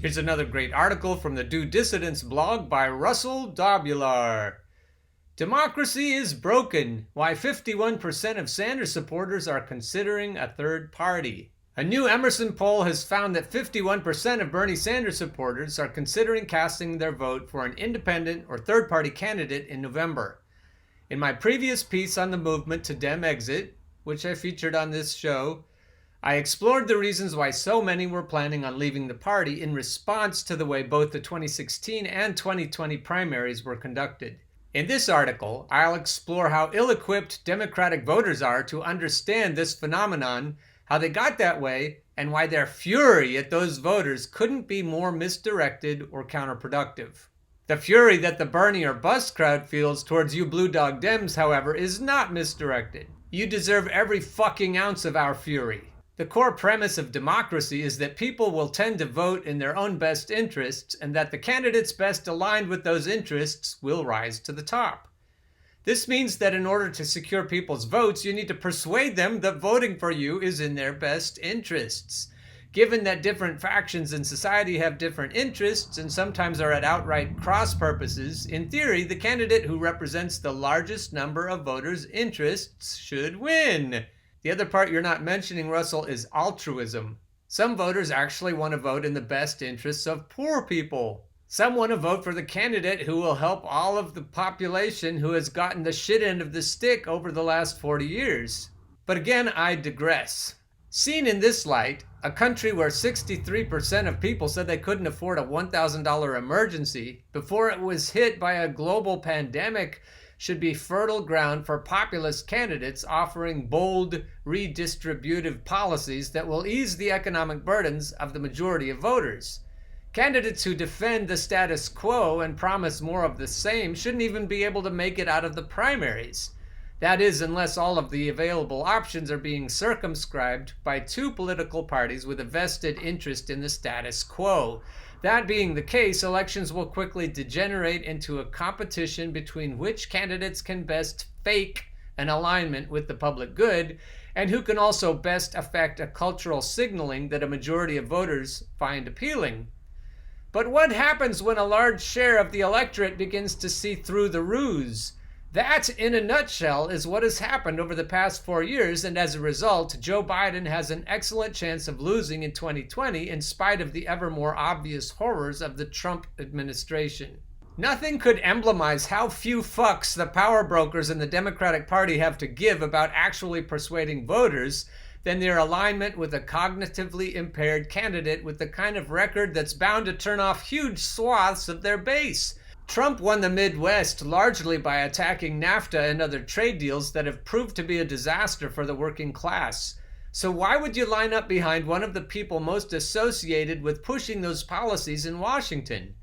Here's another great article from the Dissidence blog by Russell Dobular. Democracy is broken. Why 51% of Sanders supporters are considering a third party. A new Emerson poll has found that 51% of Bernie Sanders supporters are considering casting their vote for an independent or third-party candidate in November. In my previous piece on the movement to Dem exit, which I featured on this show, I explored the reasons why so many were planning on leaving the party in response to the way both the 2016 and 2020 primaries were conducted. In this article, I'll explore how ill-equipped Democratic voters are to understand this phenomenon, how they got that way, and why their fury at those voters couldn't be more misdirected or counterproductive. The fury that the Bernie or bust crowd feels towards you Blue Dog Dems, however, is not misdirected. You deserve every fucking ounce of our fury. The core premise of democracy is that people will tend to vote in their own best interests, and that the candidates best aligned with those interests will rise to the top. This means that in order to secure people's votes, you need to persuade them that voting for you is in their best interests. Given that different factions in society have different interests and sometimes are at outright cross purposes, in theory, the candidate who represents the largest number of voters' interests should win. The other part you're not mentioning, Russell, is altruism. Some voters actually want to vote in the best interests of poor people. Some want to vote for the candidate who will help all of the population who has gotten the shit end of the stick over the last 40 years. But again, I digress. Seen in this light, a country where 63% of people said they couldn't afford a $1,000 emergency before it was hit by a global pandemic should be fertile ground for populist candidates offering bold, redistributive policies that will ease the economic burdens of the majority of voters. Candidates who defend the status quo and promise more of the same shouldn't even be able to make it out of the primaries. That is, unless all of the available options are being circumscribed by two political parties with a vested interest in the status quo. That being the case, elections will quickly degenerate into a competition between which candidates can best fake an alignment with the public good and who can also best affect a cultural signaling that a majority of voters find appealing. But what happens when a large share of the electorate begins to see through the ruse? That, in a nutshell, is what has happened over the past 4 years, and as a result, Joe Biden has an excellent chance of losing in 2020 in spite of the ever more obvious horrors of the Trump administration. Nothing could emblemize how few fucks the power brokers in the Democratic Party have to give about actually persuading voters than their alignment with a cognitively impaired candidate with the kind of record that's bound to turn off huge swaths of their base. Trump won the Midwest largely by attacking NAFTA and other trade deals that have proved to be a disaster for the working class. So why would you line up behind one of the people most associated with pushing those policies in Washington?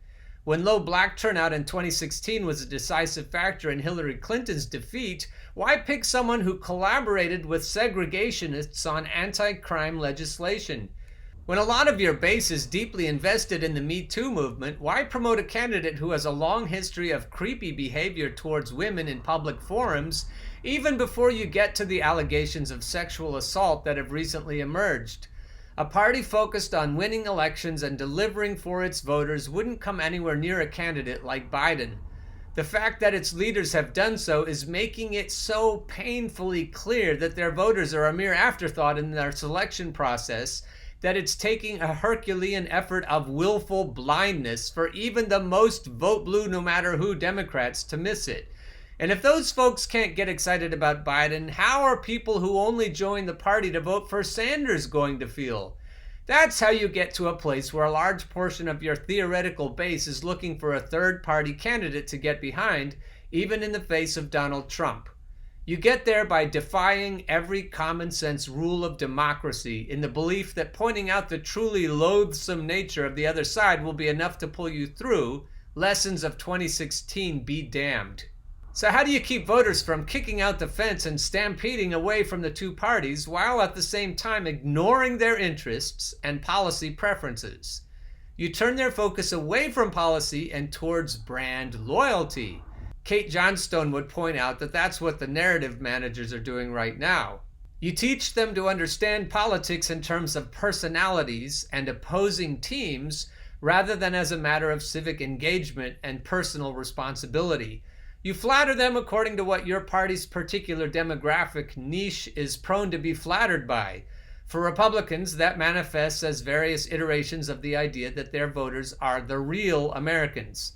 When low black turnout in 2016 was a decisive factor in Hillary Clinton's defeat, why pick someone who collaborated with segregationists on anti-crime legislation? When a lot of your base is deeply invested in the Me Too movement, why promote a candidate who has a long history of creepy behavior towards women in public forums, even before you get to the allegations of sexual assault that have recently emerged? A party focused on winning elections and delivering for its voters wouldn't come anywhere near a candidate like Biden. The fact that its leaders have done so is making it so painfully clear that their voters are a mere afterthought in their selection process that it's taking a Herculean effort of willful blindness for even the most vote blue no matter who Democrats to miss it. And if those folks can't get excited about Biden, how are people who only join the party to vote for Sanders going to feel? That's how you get to a place where a large portion of your theoretical base is looking for a third-party candidate to get behind, even in the face of Donald Trump. You get there by defying every common-sense rule of democracy in the belief that pointing out the truly loathsome nature of the other side will be enough to pull you through. Lessons of 2016 be damned. So how do you keep voters from kicking out the fence and stampeding away from the two parties while at the same time ignoring their interests and policy preferences? You turn their focus away from policy and towards brand loyalty. Kate Johnstone would point out that that's what the narrative managers are doing right now. You teach them to understand politics in terms of personalities and opposing teams rather than as a matter of civic engagement and personal responsibility. You flatter them according to what your party's particular demographic niche is prone to be flattered by. For Republicans, that manifests as various iterations of the idea that their voters are the real Americans.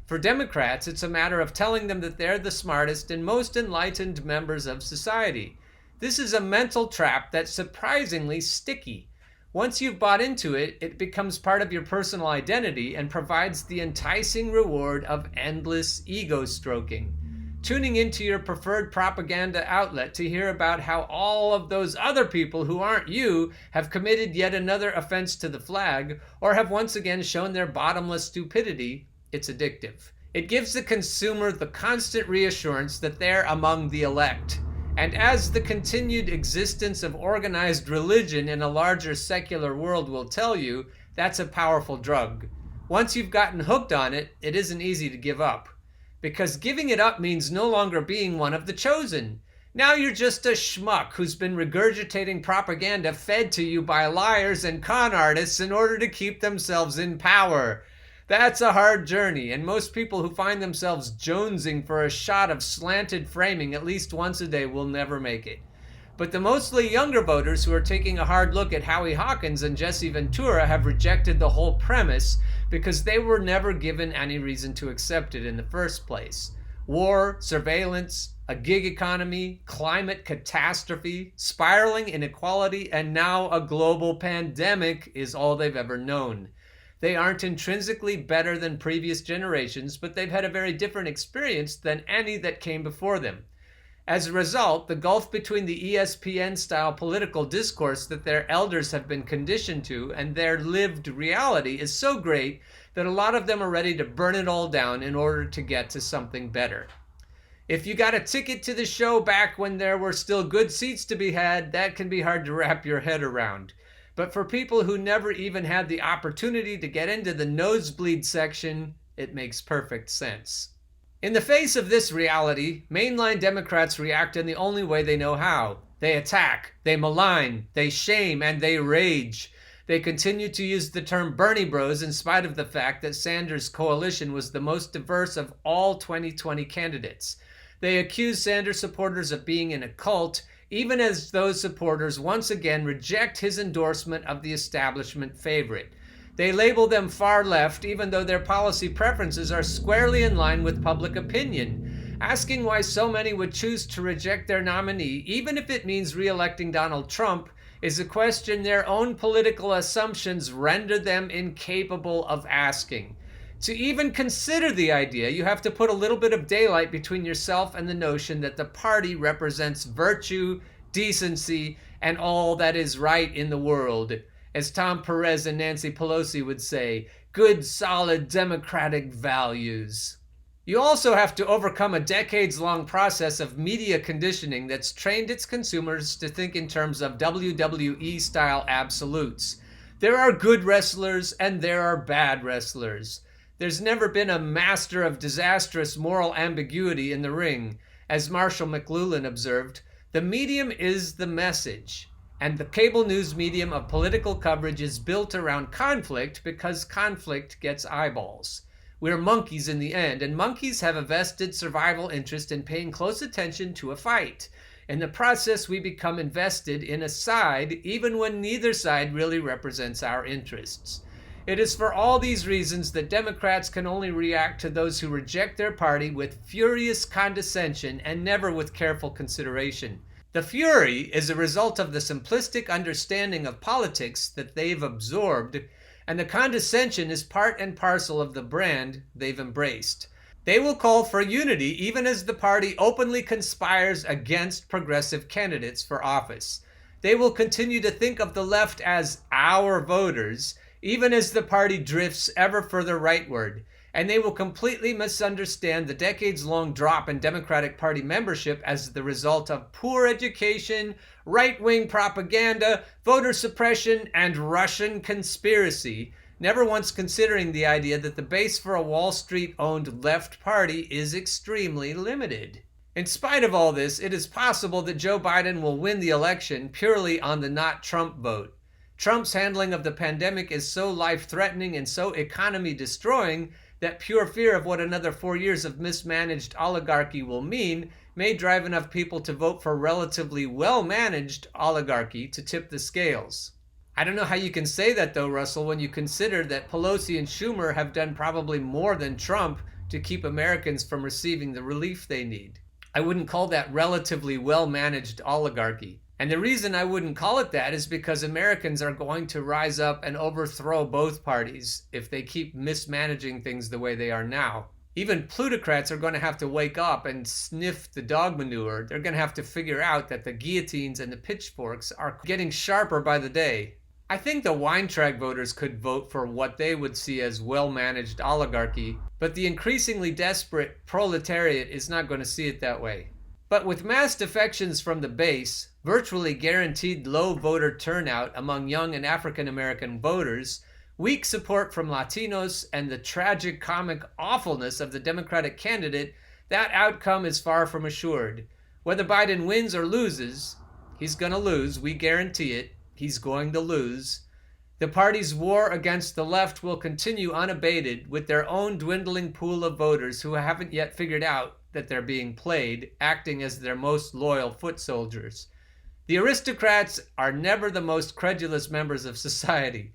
For Democrats, it's a matter of telling them that they're the smartest and most enlightened members of society. This is a mental trap that's surprisingly sticky. Once you've bought into it, it becomes part of your personal identity and provides the enticing reward of endless ego stroking. Tuning into your preferred propaganda outlet to hear about how all of those other people who aren't you have committed yet another offense to the flag or have once again shown their bottomless stupidity, it's addictive. It gives the consumer the constant reassurance that they're among the elect. And as the continued existence of organized religion in a larger secular world will tell you, that's a powerful drug. Once you've gotten hooked on it, it isn't easy to give up. Because giving it up means no longer being one of the chosen. Now you're just a schmuck who's been regurgitating propaganda fed to you by liars and con artists in order to keep themselves in power. That's a hard journey, and most people who find themselves jonesing for a shot of slanted framing at least once a day will never make it. But the mostly younger voters who are taking a hard look at Howie Hawkins and Jesse Ventura have rejected the whole premise because they were never given any reason to accept it in the first place. War, surveillance, a gig economy, climate catastrophe, spiraling inequality, and now a global pandemic is all they've ever known. They aren't intrinsically better than previous generations, but they've had a very different experience than any that came before them. As a result, the gulf between the ESPN-style political discourse that their elders have been conditioned to and their lived reality is so great that a lot of them are ready to burn it all down in order to get to something better. If you got a ticket to the show back when there were still good seats to be had, that can be hard to wrap your head around. But for people who never even had the opportunity to get into the nosebleed section, it makes perfect sense. In the face of this reality, mainline Democrats react in the only way they know how. They attack, they malign, they shame, and they rage. They continue to use the term Bernie Bros in spite of the fact that Sanders' coalition was the most diverse of all 2020 candidates. They accuse Sanders supporters of being in a cult, even as those supporters once again reject his endorsement of the establishment favorite. They label them far left, even though their policy preferences are squarely in line with public opinion. Asking why so many would choose to reject their nominee, even if it means re-electing Donald Trump, is a question their own political assumptions render them incapable of asking. To even consider the idea, you have to put a little bit of daylight between yourself and the notion that the party represents virtue, decency, and all that is right in the world. As Tom Perez and Nancy Pelosi would say, good, solid democratic values. You also have to overcome a decades-long process of media conditioning that's trained its consumers to think in terms of WWE-style absolutes. There are good wrestlers and there are bad wrestlers. There's never been a master of disastrous moral ambiguity in the ring. As Marshall McLuhan observed, the medium is the message, and the cable news medium of political coverage is built around conflict because conflict gets eyeballs. We're monkeys in the end, and monkeys have a vested survival interest in paying close attention to a fight. In the process, we become invested in a side, even when neither side really represents our interests. It is for all these reasons that Democrats can only react to those who reject their party with furious condescension and never with careful consideration. The fury is a result of the simplistic understanding of politics that they've absorbed, and the condescension is part and parcel of the brand they've embraced. They will call for unity even as the party openly conspires against progressive candidates for office. They will continue to think of the left as our voters, even as the party drifts ever further rightward, and they will completely misunderstand the decades-long drop in Democratic Party membership as the result of poor education, right-wing propaganda, voter suppression, and Russian conspiracy, never once considering the idea that the base for a Wall Street-owned left party is extremely limited. In spite of all this, it is possible that Joe Biden will win the election purely on the not Trump vote. Trump's handling of the pandemic is so life-threatening and so economy-destroying that pure fear of what another 4 years of mismanaged oligarchy will mean may drive enough people to vote for relatively well-managed oligarchy to tip the scales. I don't know how you can say that though, Russell, when you consider that Pelosi and Schumer have done probably more than Trump to keep Americans from receiving the relief they need. I wouldn't call that relatively well-managed oligarchy. And the reason I wouldn't call it that is because Americans are going to rise up and overthrow both parties if they keep mismanaging things the way they are now. Even plutocrats are going to have to wake up and sniff the dog manure. They're going to have to figure out that the guillotines and the pitchforks are getting sharper by the day. I think the Weintraub voters could vote for what they would see as well-managed oligarchy, but the increasingly desperate proletariat is not going to see it that way. But with mass defections from the base, virtually guaranteed low voter turnout among young and African American voters, weak support from Latinos, and the tragic comic awfulness of the Democratic candidate, that outcome is far from assured. Whether Biden wins or loses, he's going to lose, we guarantee it. He's going to lose. The party's war against the left will continue unabated with their own dwindling pool of voters who haven't yet figured out that they're being played, acting as their most loyal foot soldiers. The aristocrats are never the most credulous members of society.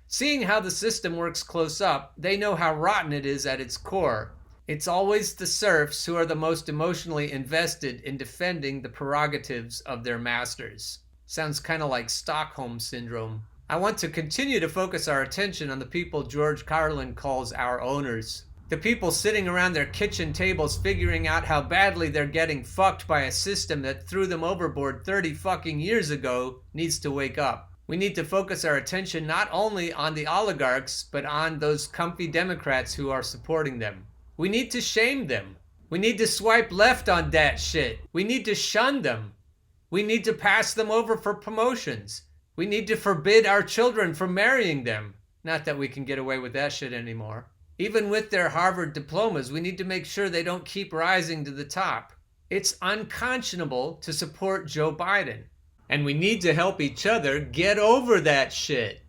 Seeing how the system works close up, they know how rotten it is at its core. It's always the serfs who are the most emotionally invested in defending the prerogatives of their masters. Sounds kind of like Stockholm Syndrome. I want to continue to focus our attention on the people George Carlin calls our owners. The people sitting around their kitchen tables figuring out how badly they're getting fucked by a system that threw them overboard 30 fucking years ago needs to wake up. We need to focus our attention not only on the oligarchs, but on those comfy Democrats who are supporting them. We need to shame them. We need to swipe left on that shit. We need to shun them. We need to pass them over for promotions. We need to forbid our children from marrying them. Not that we can get away with that shit anymore. Even with their Harvard diplomas, we need to make sure they don't keep rising to the top. It's unconscionable to support Joe Biden. And we need to help each other get over that shit.